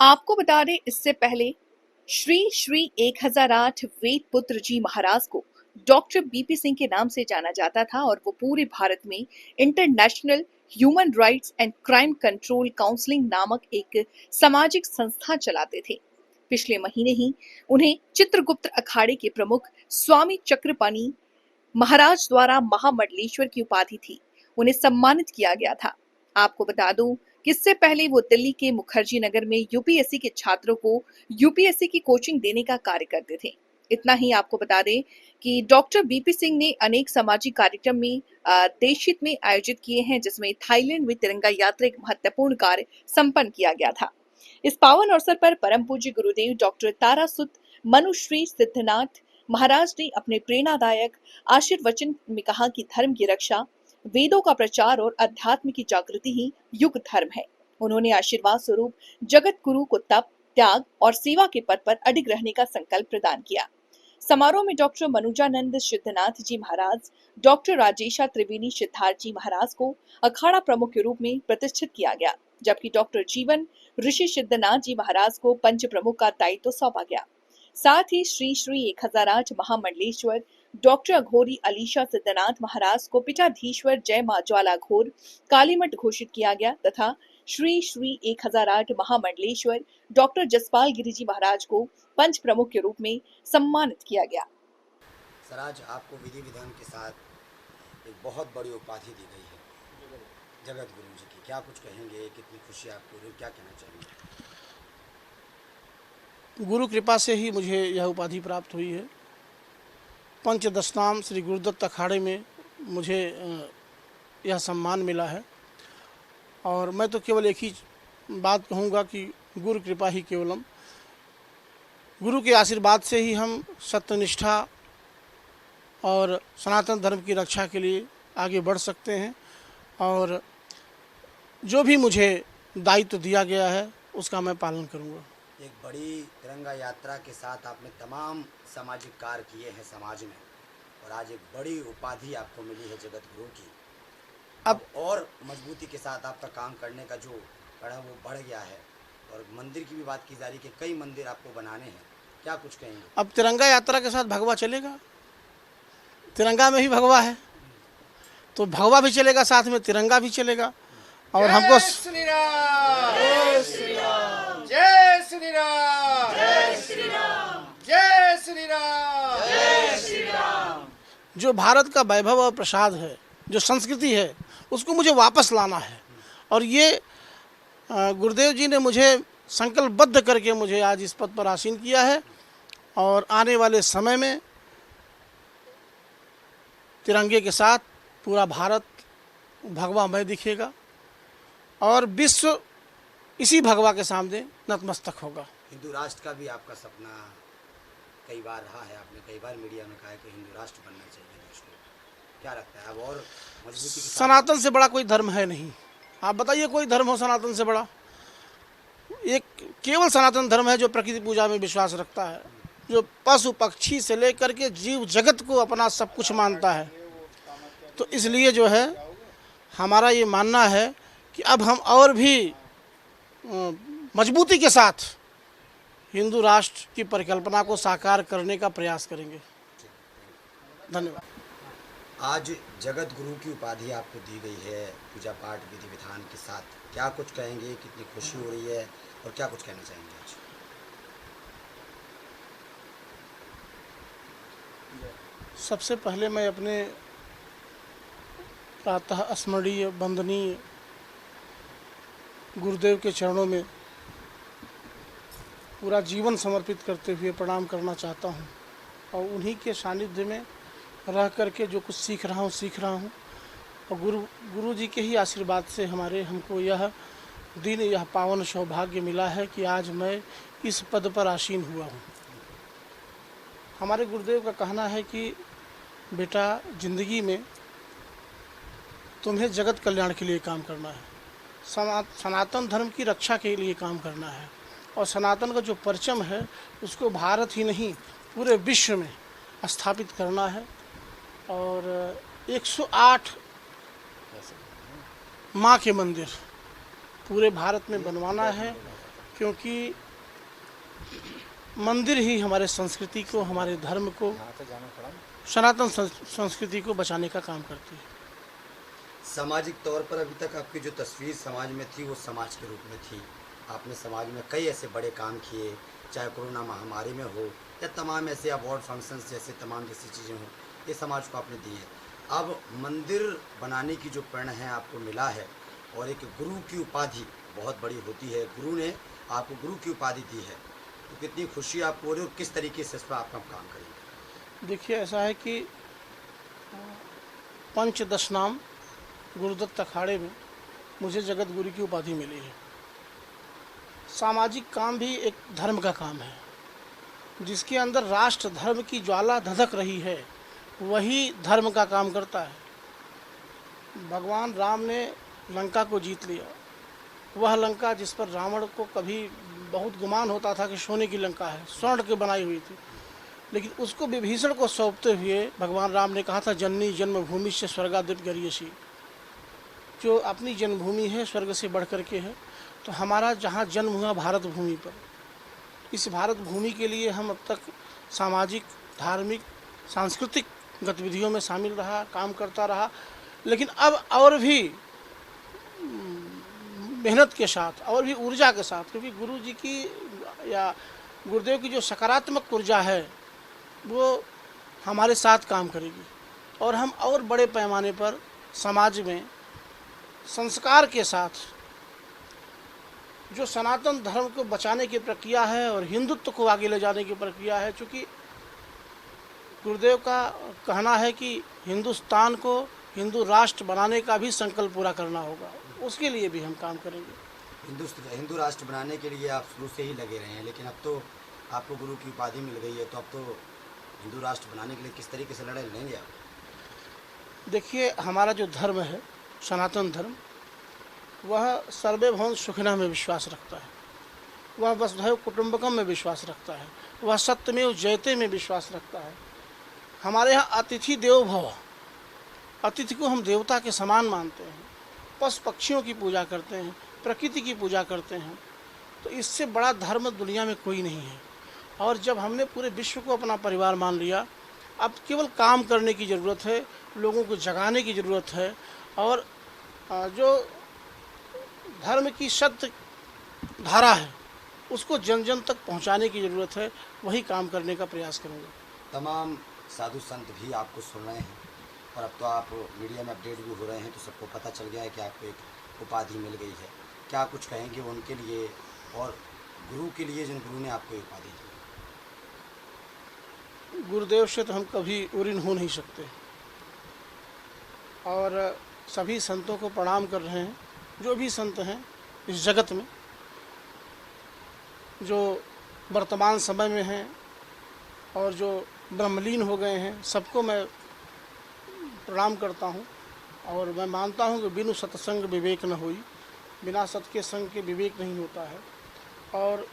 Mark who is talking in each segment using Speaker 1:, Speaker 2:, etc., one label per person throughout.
Speaker 1: आपको बता दें इससे पहले श्री श्री 1008 वेद पुत्र जी महाराज को डॉक्टर बीपी सिंह के नाम से जाना जाता था और वो पूरे भारत में international human rights and crime control counselling नामक एक सामाजिक संस्था चलाते थे। पिछले महीने ही उन्हें चित्रगुप्त अखाड़े के प्रमुख स्वामी चक्रपाणी महाराज द्वारा महामंडलेश्वर की उपाधि थी, उन्हें सम्मानित किया गया था। आपको बता दूं कि इससे पहले वो दिल्ली के मुखर्जी नगर में यूपीएससी के छात्रों को यूपीएससी की कोचिंग देने का कार्य करते थे। इतना ही आपको बता दें कि डॉक्टर बीपी सिंह ने अनेक सामाजिक कार्यक्रम में देशहित में आयोजित किए हैं, जिसमें थाईलैंड में तिरंगा यात्रा एक महत्वपूर्ण कार्य संपन्न किया गया था। इस पावन अवसर पर परम पूज्य गुरुदेव डॉक्टर तारासुत मनुश्री सिद्धनाथ महाराज ने अपने प्रेरणादायक आशीर्वचन में कहा कि धर्म की रक्षा, वेदों का प्रचार और अध्यात्म की जागृति ही युग धर्म है। उन्होंने आशीर्वाद स्वरूप जगत गुरु को तप, त्याग और सेवा के पथ पर अडिग रहने का संकल्प प्रदान किया। समारोह में डॉक्टर मनुजानंद सिद्धनाथ जी महाराज, डॉक्टर राजेशा त्रिवेणी सिद्धार्थ जी महाराज को अखाड़ा प्रमुख के रूप में प्रतिष्ठित किया गया, जबकि डॉक्टर जीवन ऋषि सिद्धनाथ जी महाराज को पंच प्रमुख का दायित्व सौंपा गया। साथ ही श्री श्री 1008 महामंडलेश्वर डॉक्टर अघोरी अलीशा सिद्धनाथ महाराज को पीठाधीश्वर जय मां ज्वाला घोर कालीमठ घोषित किया गया तथा श्री श्री 1008 महामंडलेश्वर डॉक्टर जसपाल गिरी जी महाराज को पंच प्रमुख के रूप में सम्मानित किया गया।
Speaker 2: सर, आज आपको विधि विधान के साथ एक बहुत बड़ी उपाधि दी गई है जगत गुरु जी की, क्या कुछ कहेंगे? कितनी खुशी आपको हो रही, क्या कहना चाहेंगे?
Speaker 3: गुरु कृपा से ही मुझे यह उपाधि प्राप्त हुई है। पंचदशनाम श्री गुरुदत्त अखाड़े में मुझे यह सम्मान मिला है और मैं तो केवल एक ही बात कहूँगा कि गुरु कृपा ही केवलम। गुरु के आशीर्वाद से ही हम सत्यनिष्ठा और सनातन धर्म की रक्षा के लिए आगे बढ़ सकते हैं और जो भी मुझे दायित्व दिया गया है उसका मैं पालन करूँगा।
Speaker 2: एक बड़ी तिरंगा यात्रा के साथ आपने तमाम सामाजिक कार्य किए हैं समाज में और आज एक बड़ी उपाधि आपको मिली है जगत गुरु की। अब और मजबूती के साथ आपका काम करने का जो कड़ा वो बढ़ गया है और मंदिर की भी बात की जा रही है कि कई मंदिर आपको बनाने हैं, क्या कुछ कहेंगे?
Speaker 3: अब तिरंगा यात्रा के साथ भगवा चलेगा, तिरंगा में ही भगवा है तो भगवा भी चलेगा, साथ में तिरंगा भी चलेगा और हमको
Speaker 4: जय श्री राम, जय श्री राम, जय श्री राम, जय श्री राम, जय श्री राम, जय श्री राम।
Speaker 3: जो भारत का वैभव और प्रसाद है, जो संस्कृति है, उसको मुझे वापस लाना है और ये गुरुदेव जी ने मुझे संकल्पबद्ध करके मुझे आज इस पद पर आसीन किया है और आने वाले समय में तिरंगे के साथ पूरा भारत भगवामय दिखेगा और विश्व इसी भगवा के सामने नतमस्तक होगा।
Speaker 2: हिंदू राष्ट्र का भी आपका सपना कई बार रहा है, आपने कई बार मीडिया में कहा है कि हिंदू राष्ट्र बनना चाहिए देश को, क्या लगता है अब और मजबूती के साथ?
Speaker 3: सनातन से बड़ा कोई धर्म है नहीं। आप बताइए कोई धर्म हो सनातन से बड़ा? एक केवल सनातन धर्म है जो प्रकृति पूजा में विश्वास रखता है, जो पशु पक्षी से लेकर के जीव जगत को अपना सब कुछ मानता है। तो इसलिए जो है हमारा ये मानना है कि अब हम और भी मजबूती के साथ हिंदू राष्ट्र की परिकल्पना को साकार करने का प्रयास करेंगे। धन्यवाद।
Speaker 2: आज जगत गुरु की उपाधि आपको दी गई है पूजा पाठ विधि विधान के साथ, क्या कुछ कहेंगे? कितनी खुशी हो रही है और क्या कुछ कहना चाहेंगे आज?
Speaker 3: सबसे पहले मैं अपने प्रातः स्मरणीय वंदनीय गुरुदेव के चरणों में पूरा जीवन समर्पित करते हुए प्रणाम करना चाहता हूँ और उन्हीं के सानिध्य में रह करके जो कुछ सीख रहा हूँ और गुरु जी के ही आशीर्वाद से हमको यह दिन, यह पावन सौभाग्य मिला है कि आज मैं इस पद पर आसीन हुआ हूँ। हमारे गुरुदेव का कहना है कि बेटा, जिंदगी में तुम्हें जगत कल्याण के लिए काम करना है, सनातन धर्म की रक्षा के लिए काम करना है और सनातन का जो परचम है उसको भारत ही नहीं पूरे विश्व में स्थापित करना है और 108 माँ के मंदिर पूरे भारत में बनवाना है। क्योंकि मंदिर ही हमारे संस्कृति को, हमारे धर्म को, सनातन संस्कृति को बचाने का काम करती है।
Speaker 2: सामाजिक तौर पर अभी तक आपकी जो तस्वीर समाज में थी वो समाज के रूप में थी। आपने समाज में कई ऐसे बड़े काम किए, चाहे कोरोना महामारी में हो या तमाम ऐसे अवार्ड फंक्शंस जैसे तमाम जैसी चीज़ें हों, ये समाज को आपने दी है। अब मंदिर बनाने की जो प्रेरणा है आपको मिला है और एक गुरु की उपाधि बहुत बड़ी होती है, गुरु ने आपको गुरु की उपाधि दी है, तो कितनी खुशी आपको हो रही है और किस तरीके से इस पर आप काम करेंगे?
Speaker 3: देखिए, ऐसा है कि पंचदशनाम गुरुदत्त अखाड़े में मुझे जगत गुरु की उपाधि मिली है। सामाजिक काम भी एक धर्म का काम है, जिसके अंदर राष्ट्र धर्म की ज्वाला धधक रही है, वही धर्म का काम करता है। भगवान राम ने लंका को जीत लिया, वह लंका जिस पर रावण को कभी बहुत गुमान होता था कि सोने की लंका है, स्वर्ण की बनाई हुई थी, लेकिन उसको विभीषण को सौंपते हुए भगवान राम ने कहा था, जननी जन्मभूमि से स्वर्गादिप गरियसी, जो अपनी जन्मभूमि है स्वर्ग से बढ़ कर के है। तो हमारा जहाँ जन्म हुआ भारत भूमि पर, इस भारत भूमि के लिए हम अब तक सामाजिक, धार्मिक, सांस्कृतिक गतिविधियों में शामिल रहा, काम करता रहा, लेकिन अब और भी मेहनत के साथ और भी ऊर्जा के साथ, क्योंकि गुरु जी की या गुरुदेव की जो सकारात्मक ऊर्जा है वो हमारे साथ काम करेगी और हम और बड़े पैमाने पर समाज में संस्कार के साथ जो सनातन धर्म को बचाने की प्रक्रिया है और हिंदुत्व को आगे ले जाने की प्रक्रिया है। चूँकि गुरुदेव का कहना है कि हिंदुस्तान को हिंदू राष्ट्र बनाने का भी संकल्प पूरा करना होगा, उसके लिए भी हम काम करेंगे।
Speaker 2: हिंदू राष्ट्र बनाने के लिए आप शुरू से ही लगे रहे हैं, लेकिन अब तो आपको गुरु की उपाधि मिल गई है, तो अब तो हिंदू राष्ट्र बनाने के लिए किस तरीके से लड़ाई लेंगे आप?
Speaker 3: देखिए, हमारा जो धर्म है सनातन धर्म, वह सर्वे भवन सुखिनः में विश्वास रखता है, वह वसुधैव कुटुंबकम में विश्वास रखता है, वह सत्यमेव जयते में विश्वास रखता है। हमारे यहाँ अतिथि देवो भव, अतिथि को हम देवता के समान मानते हैं, पशु पक्षियों की पूजा करते हैं, प्रकृति की पूजा करते हैं। तो इससे बड़ा धर्म दुनिया में कोई नहीं है। और जब हमने पूरे विश्व को अपना परिवार मान लिया, अब केवल काम करने की ज़रूरत है, लोगों को जगाने की ज़रूरत है और जो धर्म की सत्य धारा है उसको जन जन तक पहुंचाने की ज़रूरत है, वही काम करने का प्रयास करेंगे।
Speaker 2: तमाम साधु संत भी आपको सुन रहे हैं और अब तो आप मीडिया में अपडेट भी हो रहे हैं, तो सबको पता चल गया है कि आपको एक उपाधि मिल गई है। क्या कुछ कहेंगे उनके लिए और गुरु के लिए जिन गुरु ने आपको उपाधि दी?
Speaker 3: गुरुदेव से तो हम कभी ऋणी हो नहीं सकते और सभी संतों को प्रणाम कर रहे हैं। जो भी संत हैं इस जगत में, जो वर्तमान समय में हैं और जो ब्रह्मलीन हो गए हैं, सबको मैं प्रणाम करता हूं। और मैं मानता हूं कि बिनु सत्संग विवेक न होई, बिना सत के संग के विवेक नहीं होता है। और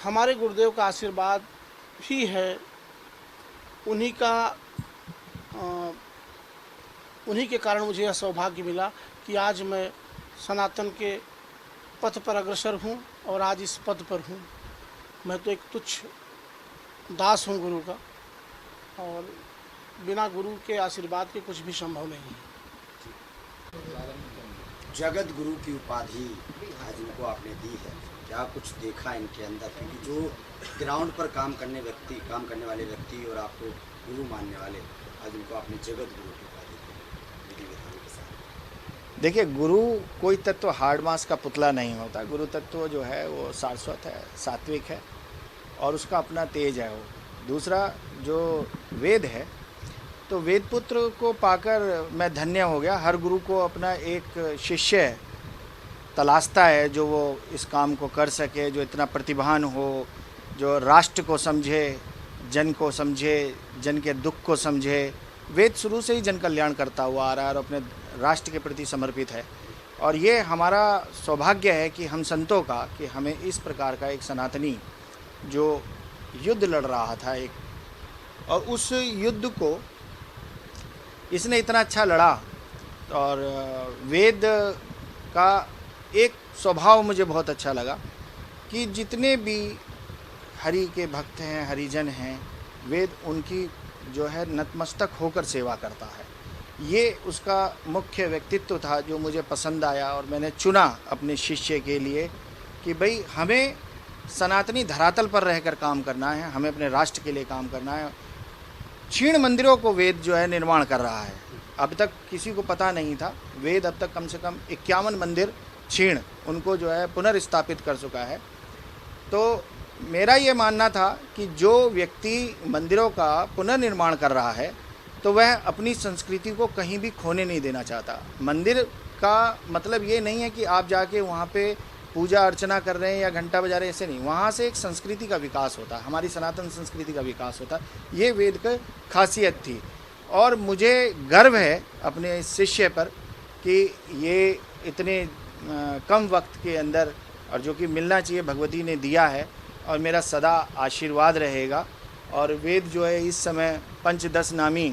Speaker 3: हमारे गुरुदेव का आशीर्वाद भी है, उन्हीं के कारण मुझे यह सौभाग्य मिला कि आज मैं सनातन के पथ पर अग्रसर हूँ और आज इस पद पर हूँ। मैं तो एक तुच्छ दास हूँ गुरु का, और बिना गुरु के आशीर्वाद के कुछ भी संभव नहीं है।
Speaker 2: जगत गुरु की उपाधि आज इनको आपने दी है, क्या कुछ देखा इनके अंदर? क्योंकि जो ग्राउंड पर काम करने वाले व्यक्ति और आपको गुरु मानने वाले, आज इनको आपने जगत गुरु की उपाधि दी विधि विधान के साथ।
Speaker 5: देखिए, गुरु कोई तत्व हार्ड मास का पुतला नहीं होता। गुरु तत्व जो है वो सारस्वत है, सात्विक है और उसका अपना तेज है। वो दूसरा जो वेद है, तो वेद पुत्र को पाकर मैं धन्य हो गया। हर गुरु को अपना एक शिष्य तलाशता है जो वो इस काम को कर सके, जो इतना प्रतिभान हो, जो राष्ट्र को समझे, जन को समझे, जन के दुख को समझे। वेद शुरू से ही जन कल्याण करता हुआ आ रहा है और अपने राष्ट्र के प्रति समर्पित है। और ये हमारा सौभाग्य है कि हम संतों का, कि हमें इस प्रकार का एक सनातनी जो युद्ध लड़ रहा था एक, और उस युद्ध को इसने इतना अच्छा लड़ा और वेद का एक स्वभाव मुझे बहुत अच्छा लगा कि जितने भी हरि के भक्त हैं, हरिजन हैं, वेद उनकी जो है नतमस्तक होकर सेवा करता है। ये उसका मुख्य व्यक्तित्व था जो मुझे पसंद आया और मैंने चुना अपने शिष्य के लिए कि भाई हमें सनातनी धरातल पर रहकर काम करना है, हमें अपने राष्ट्र के लिए काम करना है। क्षीण मंदिरों को वेद जो है निर्माण कर रहा है। अब तक किसी को पता नहीं था, वेद अब तक कम से कम 51 मंदिर क्षीण उनको जो है पुनर्स्थापित कर चुका है। तो मेरा ये मानना था कि जो व्यक्ति मंदिरों का पुनर्निर्माण कर रहा है तो वह अपनी संस्कृति को कहीं भी खोने नहीं देना चाहता। मंदिर का मतलब ये नहीं है कि आप जाके वहाँ पे पूजा अर्चना कर रहे हैं या घंटा बजा रहे हैं, ऐसे नहीं। वहाँ से एक संस्कृति का विकास होता है, हमारी सनातन संस्कृति का विकास होता है। ये वेद की खासियत थी और मुझे गर्व है अपने शिष्य पर कि ये इतने कम वक्त के अंदर, और जो कि मिलना चाहिए भगवती ने दिया है और मेरा सदा आशीर्वाद रहेगा। और वेद जो है इस समय पंचदश नामी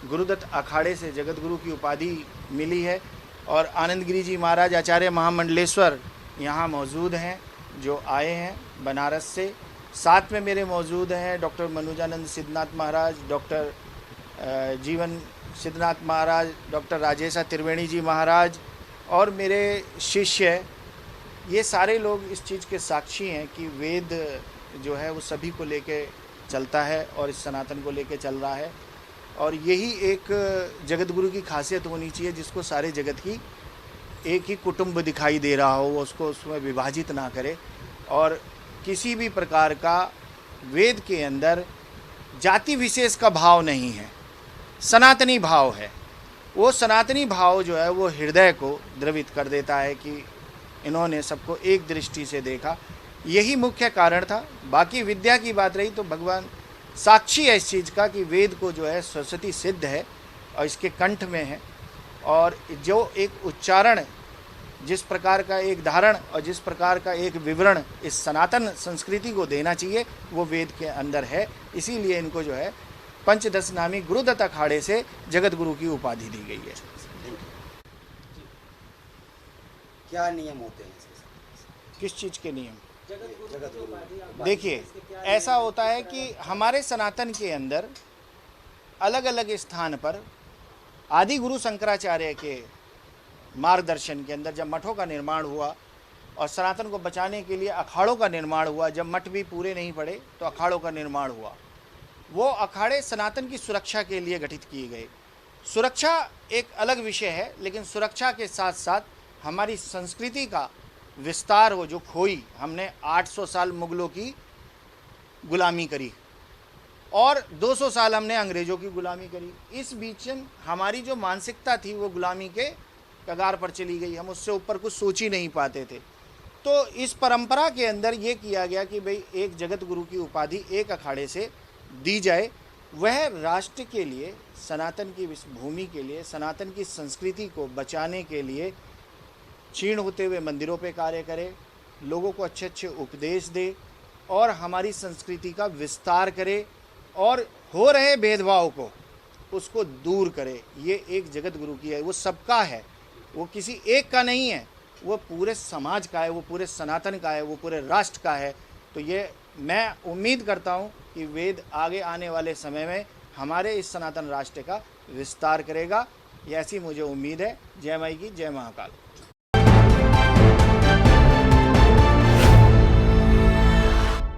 Speaker 5: गुरुदत्त अखाड़े से जगत गुरु की उपाधि मिली है और आनंद गिरी जी महाराज आचार्य महामंडलेश्वर यहाँ मौजूद हैं जो आए हैं बनारस से। साथ में मेरे मौजूद हैं डॉक्टर मनोजानंद सिद्धनाथ महाराज, डॉक्टर जीवन सिद्धनाथ महाराज, डॉक्टर राजेशा त्रिवेणी जी महाराज और मेरे शिष्य। ये सारे लोग इस चीज़ के साक्षी हैं कि वेद जो है वो सभी को लेके चलता है और इस सनातन को लेके चल रहा है। और यही एक जगत गुरु की खासियत होनी चाहिए जिसको सारे जगत की एक ही कुटुंब दिखाई दे रहा हो, वो उसको उसमें विभाजित ना करे और किसी भी प्रकार का वेद के अंदर जाति विशेष का भाव नहीं है, सनातनी भाव है। वो सनातनी भाव जो है वो हृदय को द्रवित कर देता है कि इन्होंने सबको एक दृष्टि से देखा। यही मुख्य कारण था। बाकी विद्या की बात रही तो भगवान साक्षी है इस चीज़ का कि वेद को जो है सरस्वती सिद्ध है और इसके कंठ में है। और जो एक उच्चारण, जिस प्रकार का एक धारण और जिस प्रकार का एक विवरण इस सनातन संस्कृति को देना चाहिए वो वेद के अंदर है। इसीलिए इनको जो है पंचदश नामी गुरुदत्त अखाड़े से जगत गुरु की उपाधि दी गई है।
Speaker 2: क्या नियम होते हैं इसके?
Speaker 5: किस चीज़ के नियम?
Speaker 2: जगत गुरु।
Speaker 5: देखिए, ऐसा होता है कि हमारे सनातन के अंदर अलग अलग स्थान पर आदि गुरु शंकराचार्य के मार्गदर्शन के अंदर जब मठों का निर्माण हुआ और सनातन को बचाने के लिए अखाड़ों का निर्माण हुआ, जब मठ भी पूरे नहीं पड़े तो अखाड़ों का निर्माण हुआ। वो अखाड़े सनातन की सुरक्षा के लिए गठित किए गए। सुरक्षा एक अलग विषय है, लेकिन सुरक्षा के साथ साथ हमारी संस्कृति का विस्तार हो जो खोई। हमने 800 साल मुगलों की गुलामी करी और 200 साल हमने अंग्रेज़ों की गुलामी करी। इस बीच हमारी जो मानसिकता थी वो गुलामी के कगार पर चली गई, हम उससे ऊपर कुछ सोच ही नहीं पाते थे। तो इस परंपरा के अंदर ये किया गया कि भाई एक जगत गुरु की उपाधि एक अखाड़े से दी जाए, वह राष्ट्र के लिए, सनातन की भूमि के लिए, सनातन की संस्कृति को बचाने के लिए क्षीण होते हुए मंदिरों पे कार्य करे, लोगों को अच्छे अच्छे उपदेश दे और हमारी संस्कृति का विस्तार करे और हो रहे भेदभाव को उसको दूर करे। ये एक जगत गुरु की है, वो सबका है, वो किसी एक का नहीं है, वो पूरे समाज का है, वो पूरे सनातन का है, वो पूरे राष्ट्र का है। तो ये मैं उम्मीद करता हूँ कि वेद आगे आने वाले समय में हमारे इस सनातन राष्ट्र का विस्तार करेगा। ये ऐसी मुझे उम्मीद है। जय माई की, जय महाकाल।